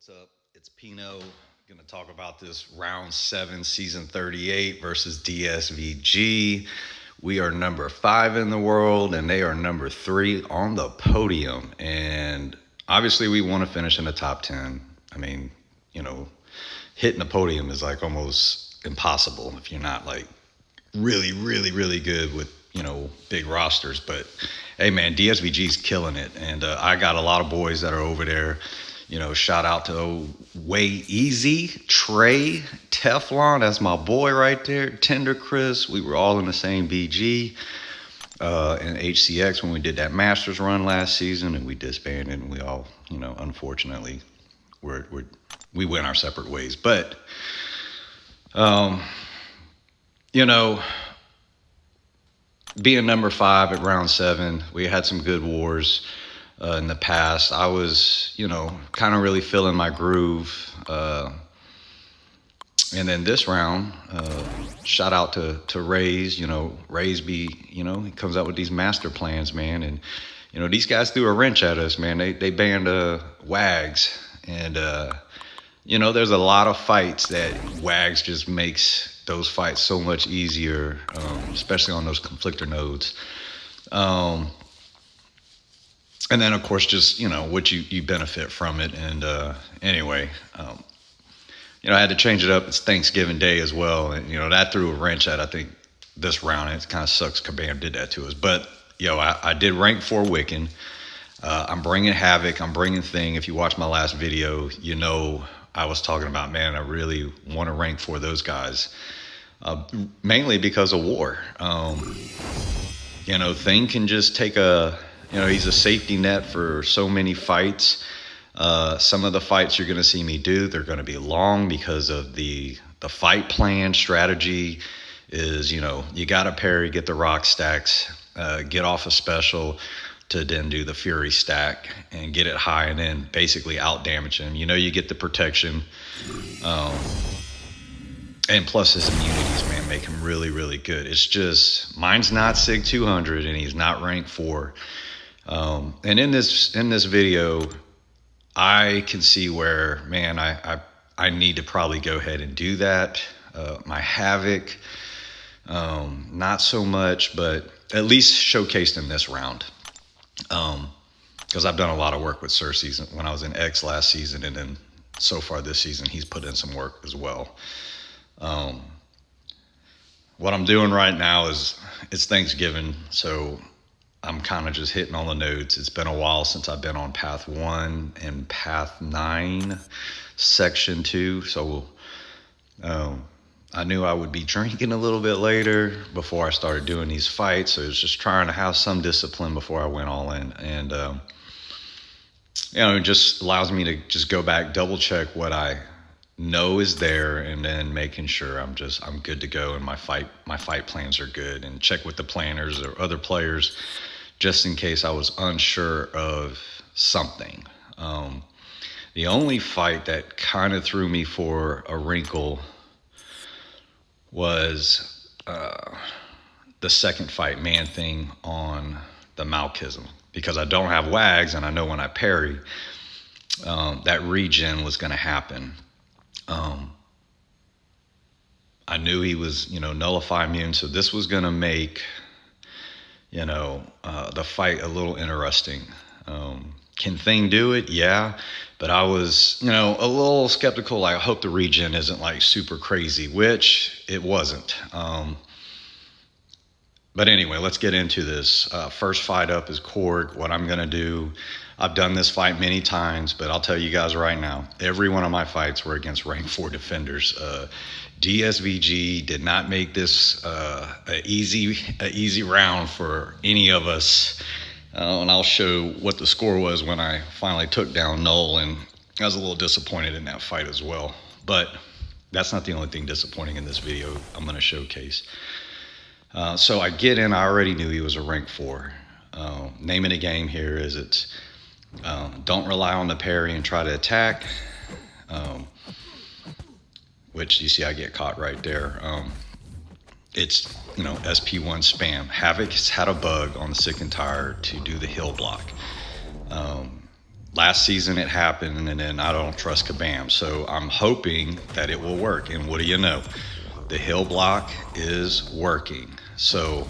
What's up? It's Pino. Going to talk about this round 7, season 38 versus DSVG. We are number 5 in the world, and they are number 3 on the podium. And obviously, we want to finish in the top 10. I mean, you know, hitting the podium is like almost impossible if you're not like really, really, really good with, big rosters. But hey, man, DSVG's killing it. And I got a lot of boys that are over there. Shout out to Way Easy, Trey, Teflon. That's my boy right there. Tender Chris. We were all in the same BG and HCX when we did that Masters run last season, and we disbanded. And we all, unfortunately, we went our separate ways. But, you know, being number 5 at round 7, we had some good wars. In the past, I was, kind of really feeling my groove. And then this round, shout out to Ray's, Ray's he comes out with these master plans, man. And, these guys threw a wrench at us, man. They banned WAGs. And, there's a lot of fights that WAGs just makes those fights so much easier, especially on those conflictor nodes. And then, of course, just, what you benefit from it. And anyway, I had to change it up. It's Thanksgiving Day as well. And, that threw a wrench at, I think, this round. It kind of sucks Kabam did that to us. But, I did rank 4 Wiccan. I'm bringing Havoc. I'm bringing Thing. If you watch my last video, I was talking about, man, I really want to rank 4 those guys. Mainly because of war. Thing can just take he's a safety net for so many fights. Some of the fights you're going to see me do, they're going to be long because of the fight plan strategy is, you got to parry, get the rock stacks, get off a special to then do the fury stack and get it high and then basically out damage him. You get the protection. And plus his immunities, man, make him really, really good. It's just, mine's not SIG 200 and he's not rank 4. And in this video, I can see where, man, I need to probably go ahead and do that. My Havoc, not so much, but at least showcased in this round. Because I've done a lot of work with Cersei when I was in X last season, and then so far this season, he's put in some work as well. What I'm doing right now is it's Thanksgiving, so I'm kind of just hitting all the nodes. It's been a while since I've been on Path 1 and Path 9, Section 2. So I knew I would be drinking a little bit later before I started doing these fights. So it was just trying to have some discipline before I went all in. And, it just allows me to just go back, double check what I know is there, and then making sure I'm good to go and my fight plans are good, and check with the planners or other players just in case I was unsure of something. The only fight that kind of threw me for a wrinkle was the second fight, Man Thing, on the Malkism, because I don't have WAGs and I know when I parry, that regen was going to happen. I knew he was, nullify immune, so this was going to make, the fight a little interesting. Can Thing do it? Yeah, but I was, a little skeptical. I hope the regen isn't like super crazy, which it wasn't. But anyway, let's get into this. First fight up is Korg. What I'm going to do, I've done this fight many times, but I'll tell you guys right now, every one of my fights were against rank 4 defenders. DSVG did not make this an easy round for any of us. And I'll show what the score was when I finally took down Null, and I was a little disappointed in that fight as well. But that's not the only thing disappointing in this video I'm going to showcase. So I get in, I already knew he was a rank 4. Name of the game here is don't rely on the parry and try to attack, which you see I get caught right there. It's, SP1 spam. Havoc has had a bug on the Sick and Tired to do the heal block. Last season it happened, and then I don't trust Kabam. So I'm hoping that it will work. And what do you know? The hill block is working. So,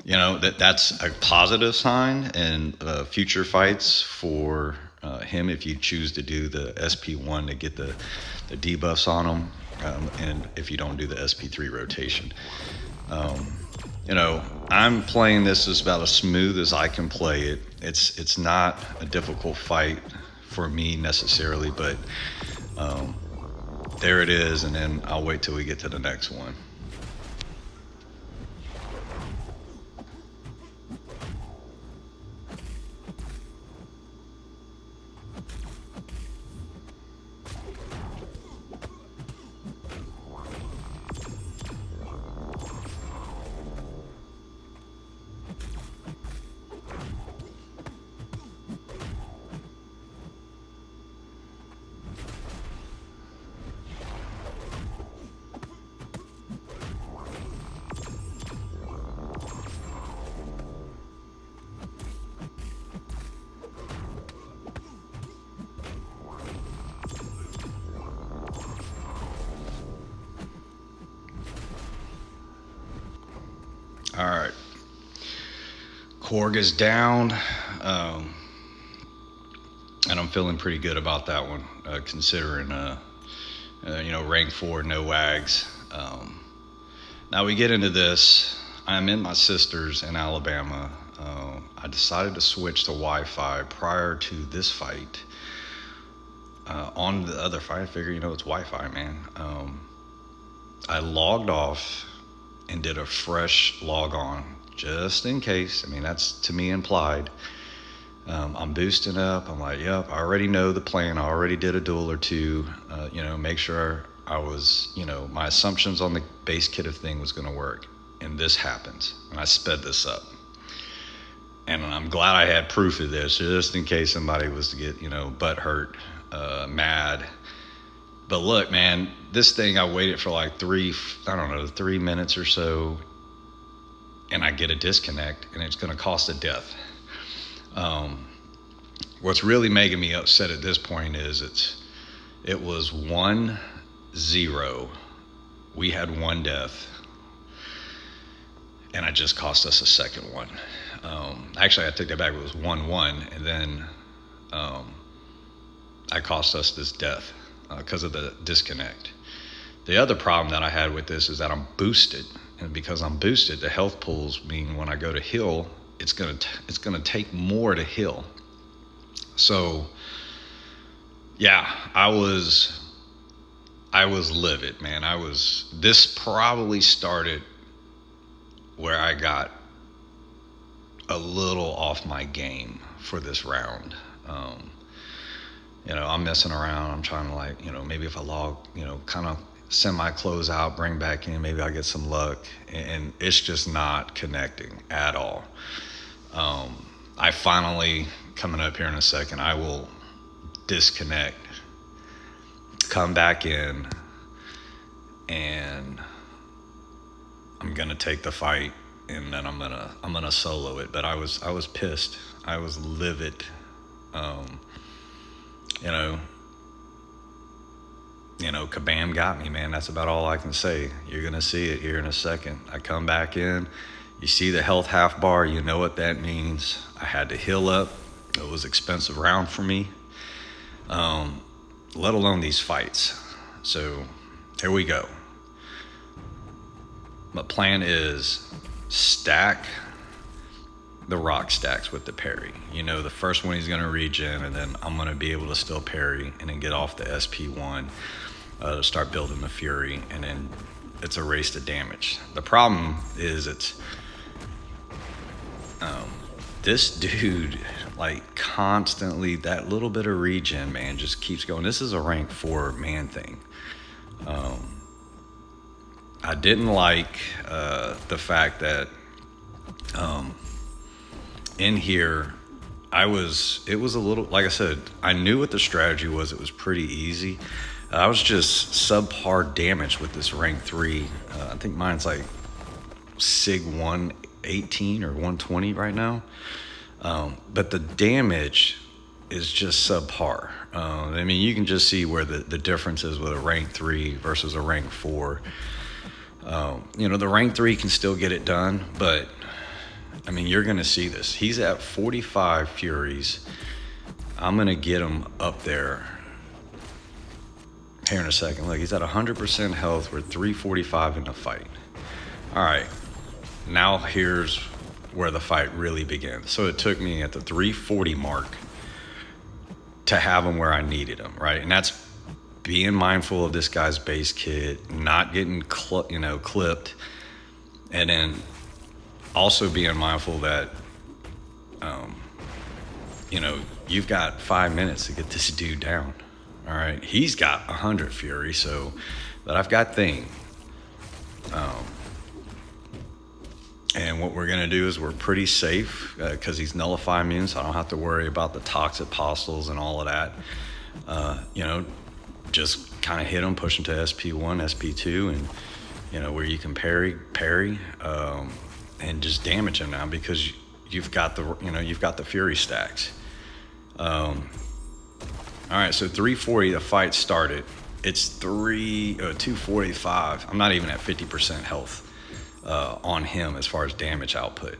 that's a positive sign in future fights for him if you choose to do the SP1 to get the debuffs on him, and if you don't do the SP3 rotation. I'm playing this as about as smooth as I can play it. It's not a difficult fight for me necessarily, but there it is, and then I'll wait till we get to the next one. All right. Korg is down, and I'm feeling pretty good about that one, considering, rank 4, no wags. Now we get into this. I'm in my sister's in Alabama. I decided to switch to Wi-Fi prior to this fight. On the other fight, I figure, it's Wi-Fi, man. I logged off and did a fresh log on just in case. I mean, that's to me implied. I'm boosting up. I'm like, yep, I already know the plan. I already did a duel or two. Make sure I was, my assumptions on the base kit of thing was going to work. And this happens. And I sped this up. And I'm glad I had proof of this just in case somebody was to get, butt hurt, mad. But look, man, this thing, I waited for like 3 minutes or so, and I get a disconnect, and it's going to cost a death. What's really making me upset at this point is it was 1-0. We had one death, and I just cost us a second one. Actually, I take that back. It was 1-1, and then I cost us this death because of the disconnect. The other problem that I had with this is that I'm boosted, and because I'm boosted, the health pools mean when I go to heal, it's gonna take more to heal. So, yeah, I was livid, man. This probably started where I got a little off my game for this round. I'm messing around. I'm trying to maybe if I log, kind of send my clothes out, bring back in, maybe I'll get some luck. And it's just not connecting at all. I finally, coming up here in a second, I will disconnect, come back in, and I'm gonna take the fight, and then I'm gonna solo it. But I was pissed. I was livid. Kabam got me, man. That's about all I can say. You're gonna see it here in a second. I come back in, you see the health half bar, you know what that means. I had to heal up. It was an expensive round for me, let alone these fights. So here we go. My plan is stack the rock stacks with the parry. The first one he's going to regen, and then I'm going to be able to still parry and then get off the SP1 to start building the fury, and then it's a race to damage. The problem is this dude, constantly, that little bit of regen, man, just keeps going. This is a rank 4 man thing. I didn't like the fact that in here, it was a little, like I said, I knew what the strategy was. It was pretty easy. I was just subpar damage with this rank 3. I think mine's like SIG 118 or 120 right now. But the damage is just subpar. I mean, you can just see where the difference is with a rank 3 versus a rank 4. The rank 3 can still get it done, but I mean, you're going to see this. He's at 45 Furies. I'm going to get him up there here in a second. Look, he's at 100% health. We're 345 in the fight. All right, now here's where the fight really begins. So it took me at the 340 mark to have him where I needed him, right? And that's being mindful of this guy's base kit, not getting clipped, and then also being mindful that you've got 5 minutes to get this dude down. All right, he's got 100 fury, but I've got Thing. And what we're gonna do is we're pretty safe because he's nullify immune, so I don't have to worry about the toxic apostles and all of that. Just kind of hit him, push him to SP1, SP2, and where you can parry, and just damage him now because you've got the fury stacks. All right, so 340, the fight started. It's 245. I'm not even at 50% health on him as far as damage output.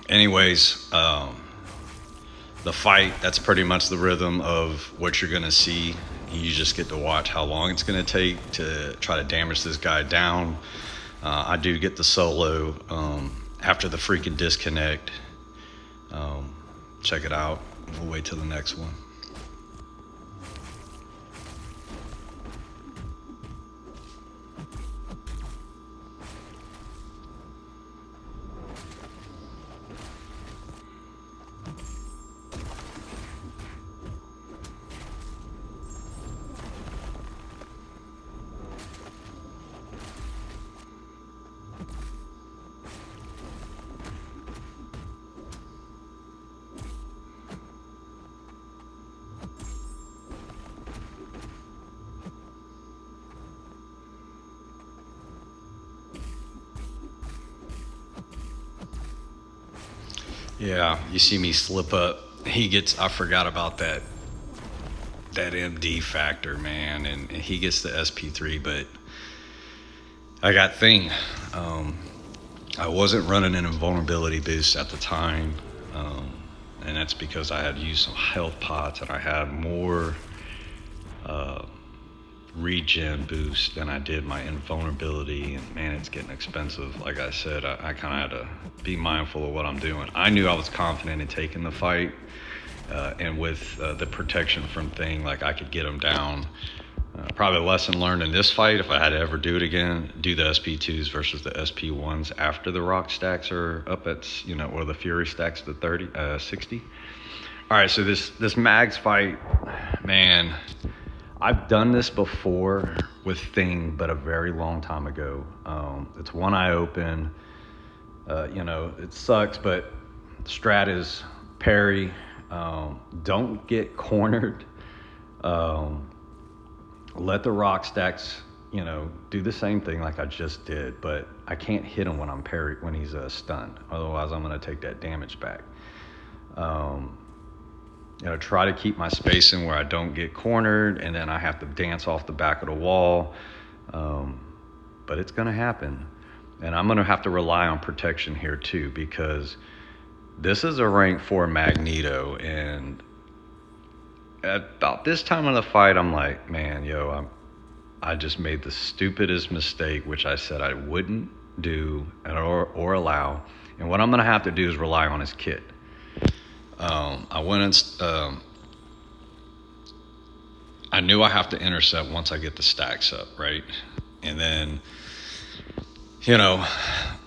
Anyways, the fight, that's pretty much the rhythm of what you're gonna see. You just get to watch how long it's gonna take to try to damage this guy down. I do get the solo after the freaking disconnect. Check it out. We'll wait till the next one. Yeah, you see me slip up. I forgot about that MD factor, man, and he gets the SP3, but I got Thing. I wasn't running an invulnerability boost at the time, and that's because I had used some health pots and I had more regen boost than I did my invulnerability, and man, it's getting expensive. Like I said, I kind of had to be mindful of what I'm doing. I knew I was confident in taking the fight, and with the protection from Thing, like I could get him down. Probably a lesson learned in this fight, if I had to ever do it again, do the SP2s versus the SP1s after the rock stacks are up at, or the fury stacks to 60. All right, so this Mags fight, man, I've done this before with Thing, but a very long time ago. It's one eye open. It sucks, but strat is parry. Don't get cornered. Let the rock stacks, do the same thing like I just did, but I can't hit him when he's stunned. Otherwise, I'm going to take that damage back. Try to keep my spacing where I don't get cornered, and then I have to dance off the back of the wall. But it's going to happen. And I'm going to have to rely on protection here too, because this is a rank 4 Magneto. And at about this time of the fight, I'm like, man, I just made the stupidest mistake, which I said I wouldn't do or allow. And what I'm going to have to do is rely on his kit. I went and I knew I have to intercept once I get the stacks up, right? And then,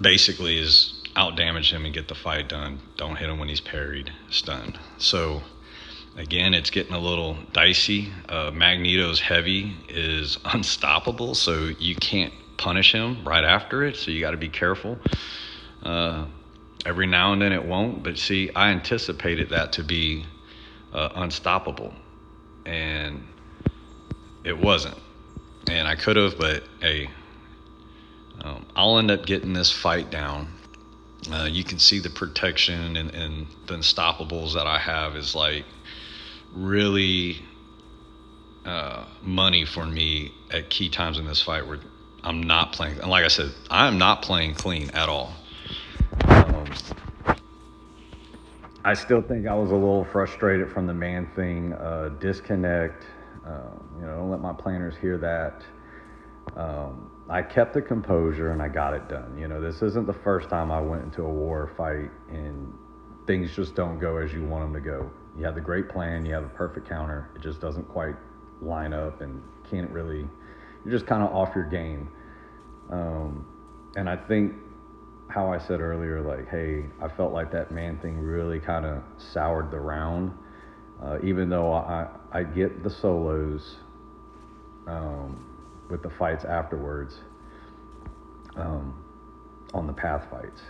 basically is out damage him and get the fight done. Don't hit him when he's parried, stunned. So again, it's getting a little dicey. Magneto's heavy is unstoppable, so you can't punish him right after it, so you got to be careful. Every now and then it won't, but see, I anticipated that to be unstoppable, and it wasn't. And I could have, but hey, I'll end up getting this fight down. You can see the protection and the unstoppables that I have is like really money for me at key times in this fight where I'm not playing. And like I said, I'm not playing clean at all. I still think I was a little frustrated from the man thing. Disconnect. Don't let my planners hear that. I kept the composure and I got it done. This isn't the first time I went into a war fight and things just don't go as you want them to go. You have the great plan, you have the perfect counter, it just doesn't quite line up and you're just kind of off your game. And I think how I said earlier, like, hey, I felt like that man thing really kind of soured the round. Even though I get the solos with the fights afterwards on the path fights.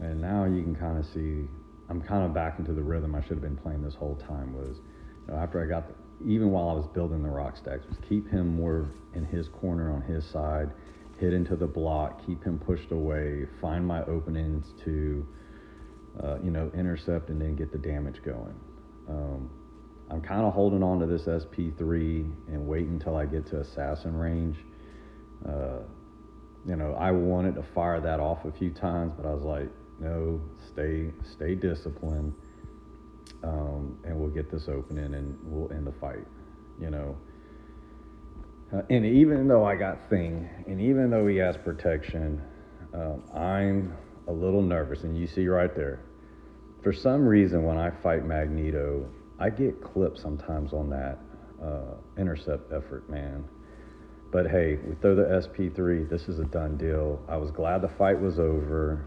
And now you can kind of see, I'm kind of back into the rhythm I should have been playing this whole time was, after I got, even while I was building the rock stacks, was keep him more in his corner on his side, hit into the block, keep him pushed away, find my openings to, intercept and then get the damage going. I'm kind of holding on to this SP3 and waiting until I get to assassin range. I wanted to fire that off a few times, but I was like, no, stay disciplined, and we'll get this opening and we'll end the fight, and even though I got Thing, and even though he has protection, I'm a little nervous, and you see right there, for some reason when I fight Magneto, I get clipped sometimes on that intercept effort, man. But hey, we throw the SP3, this is a done deal. I was glad the fight was over.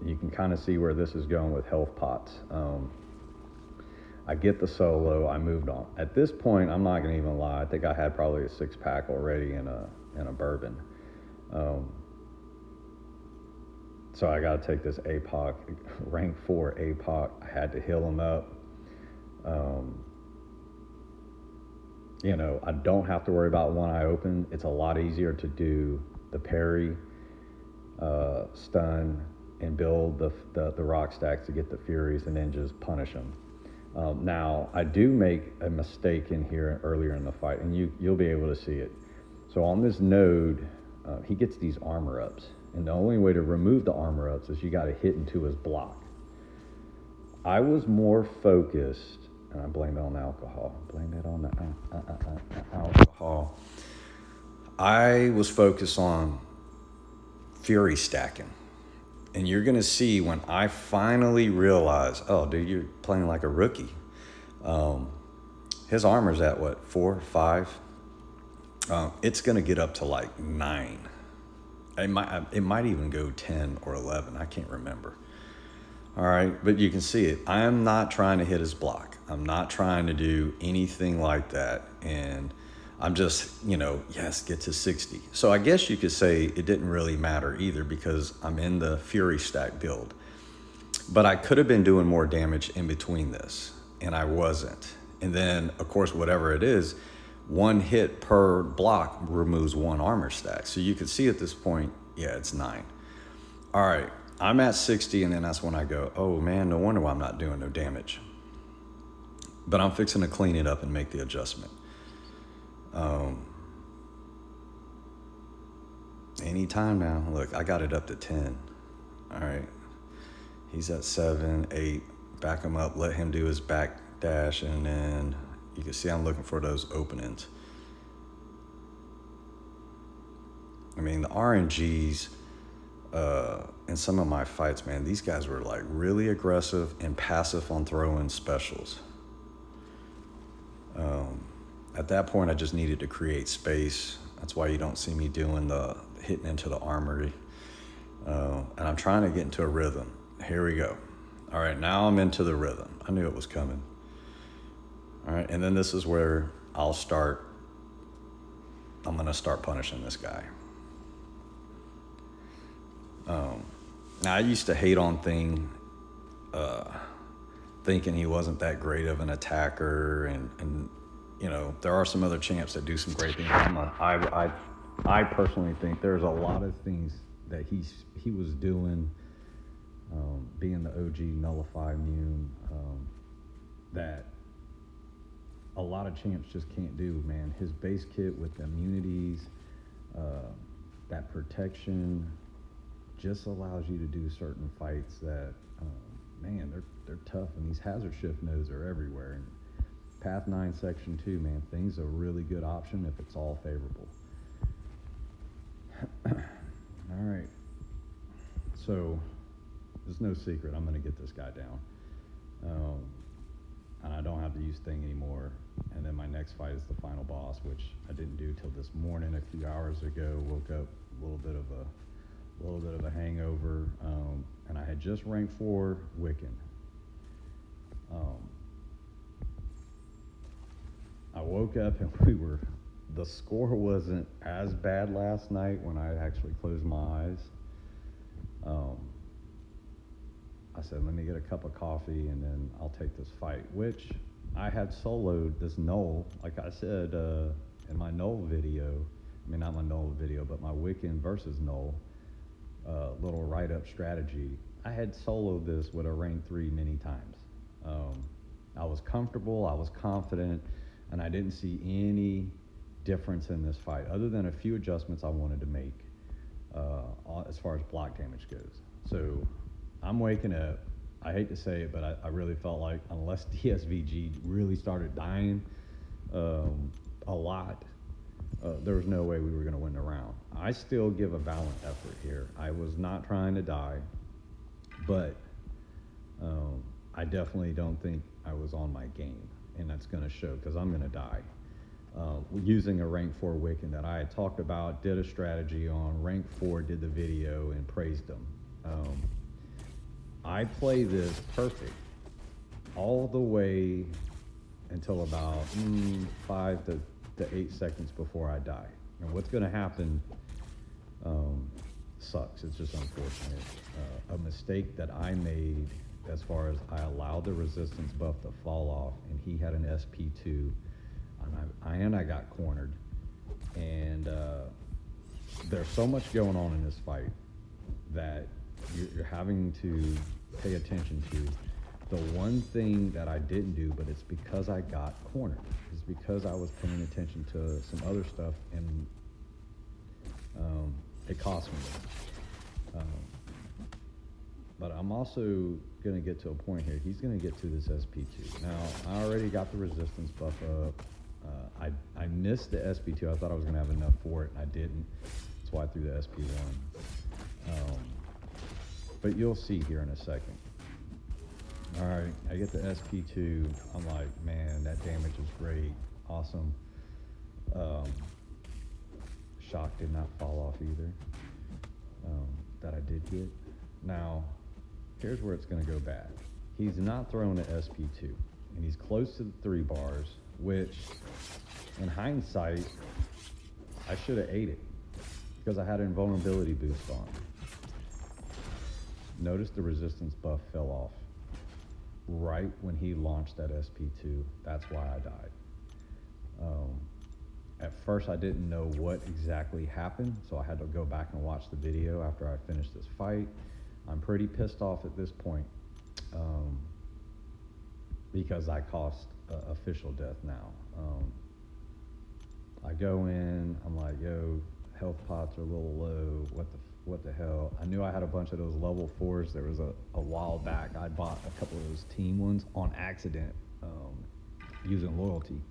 You can kind of see where this is going with health pots. I get the solo, I moved on. At this point, I'm not gonna even lie, I think I had probably a 6-pack already in a bourbon. So I gotta take this APOC, rank 4 APOC. I had to heal him up. I don't have to worry about one eye open. It's a lot easier to do the parry, stun, and build the rock stacks to get the furies and then just punish them. Now, I do make a mistake in here earlier in the fight, and you'll be able to see it. So on this node, he gets these armor ups, and the only way to remove the armor ups is you got to hit into his block. I was more focused, and I blame it on the alcohol. Blame it on the alcohol. I was focused on fury stacking. And you're going to see when I finally realize, oh, dude, you're playing like a rookie. His armor's at what, 4, 5? It's going to get up to like 9. It might even go 10 or 11. I can't remember. All right, but you can see it. I am not trying to hit his block. I'm not trying to do anything like that. And I'm just, yes, get to 60. So I guess you could say it didn't really matter either because I'm in the Fury stack build. But I could have been doing more damage in between this, and I wasn't. And then, of course, whatever it is, one hit per block removes 1 armor stack. So you can see at this point, yeah, it's 9. All right, I'm at 60, and then that's when I go, oh, man, no wonder why I'm not doing no damage. But I'm fixing to clean it up and make the adjustment. Anytime now. Look, I got it up to 10. All right. He's at 7, 8. Back him up. Let him do his back dash. And then you can see I'm looking for those openings. I mean, the RNGs in some of my fights, man, these guys were like really aggressive and passive on throwing specials. At that point, I just needed to create space. That's why you don't see me doing the hitting into the armory. And I'm trying to get into a rhythm. Here we go. All right, now I'm into the rhythm. I knew it was coming. All right, and then this is where I'm gonna start punishing this guy. Now, I used to hate on Thing, thinking he wasn't that great of an attacker, and you know, there are some other champs that do some great things. I personally think there's a lot of things that he was doing, being the OG nullify immune, that a lot of champs just can't do, man. His base kit with the immunities, that protection, just allows you to do certain fights that, man, they're tough, and these hazard shift nodes are everywhere. And Path 9 Section 2, man, things are a really good option if it's all favorable. All right. So, there's no secret, I'm going to get this guy down. And I don't have to use Thing anymore. And then my next fight is the final boss, which I didn't do till this morning, a few hours ago. Woke up a little bit of a hangover, and I had just ranked 4 Wiccan. I woke up and the score wasn't as bad last night when I actually closed my eyes. I said, let me get a cup of coffee and then I'll take this fight, which I had soloed this Null, like I said in my Null video. I mean, not my Null video, but my Wiccan versus Null little write-up strategy. I had soloed this with a rank 3 many times. I was comfortable, I was confident, and I didn't see any difference in this fight other than a few adjustments I wanted to make as far as block damage goes. So I'm waking up. I hate to say it, but I really felt like unless DSVG really started dying a lot, there was no way we were going to win the round. I still give a valiant effort here. I was not trying to die, but I definitely don't think I was on my game, and that's going to show because I'm going to die. Using a rank 4 Wiccan that I had talked about, did a strategy on, rank 4 did the video and praised them. I play this perfect all the way until about 5 to 8 seconds before I die. And what's going to happen sucks. It's just unfortunate. A mistake that I made as far as I allowed the resistance buff to fall off, and he had an SP2, and I got cornered. And there's so much going on in this fight that you're having to pay attention to. The one thing that I didn't do, but it's because I got cornered, is because I was paying attention to some other stuff, and it cost me. But I'm also going to get to a point here. He's going to get to this SP2. Now, I already got the resistance buff up. I missed the SP2. I thought I was going to have enough for it, and I didn't. That's why I threw the SP1. But you'll see here in a second. All right, I get the SP2. I'm like, man, that damage is great. Awesome. Shock did not fall off either. That I did get. Now, here's where it's going to go bad. He's not throwing an SP2, and he's close to the 3 bars, which, in hindsight, I should have ate it because I had an invulnerability boost on. Notice the resistance buff fell off right when he launched that SP2. That's why I died. At first, I didn't know what exactly happened, so I had to go back and watch the video after I finished this fight. I'm pretty pissed off at this point because I cost official death now. I go in, I'm like, yo, health pots are a little low. What the hell? I knew I had a bunch of those level 4s. There was a while back, I bought a couple of those team ones on accident using loyalty.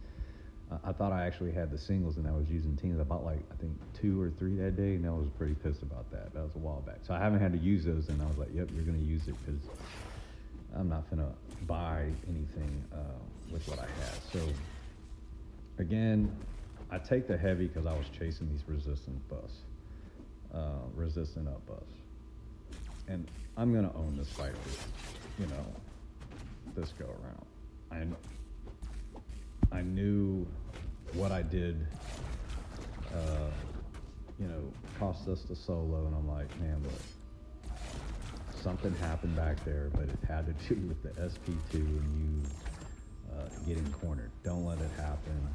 I thought I actually had the singles and I was using teams. I bought like, I think 2 or 3 that day, and I was pretty pissed about that. That was a while back. So I haven't had to use those, and I was like, yep, you're gonna use it because I'm not gonna buy anything with what I had. So again, I take the heavy because I was chasing these resistant up buffs. And I'm gonna own this fight with, this go around. I knew what I did, cost us the solo, and I'm like, man, look, something happened back there, but it had to do with the SP2, and you getting cornered. Don't let it happen.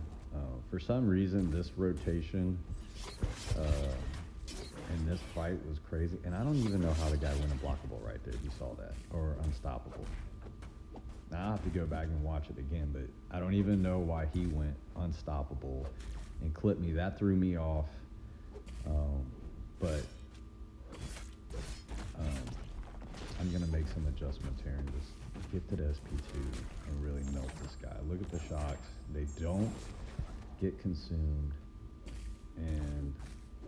For some reason, this rotation in this fight was crazy, and I don't even know how the guy went unblockable right there. If you saw that, or unstoppable. Now I'll have to go back and watch it again, but I don't even know why he went unstoppable and clipped me. That threw me off. But I'm gonna make some adjustments here and just get to the SP2 and really melt this guy. Look at the shocks; they don't get consumed, and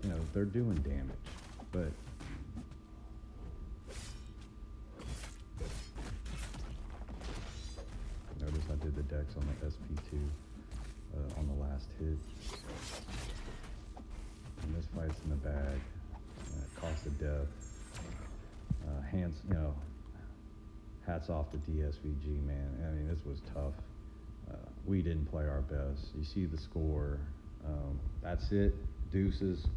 you know they're doing damage. But notice I did the dex on the SP2 on the last hit, and this fight's in the bag. Cost of death. Hands, you know, hats off to DSVG, man. I mean, this was tough. We didn't play our best. You see the score. That's it. Deuces.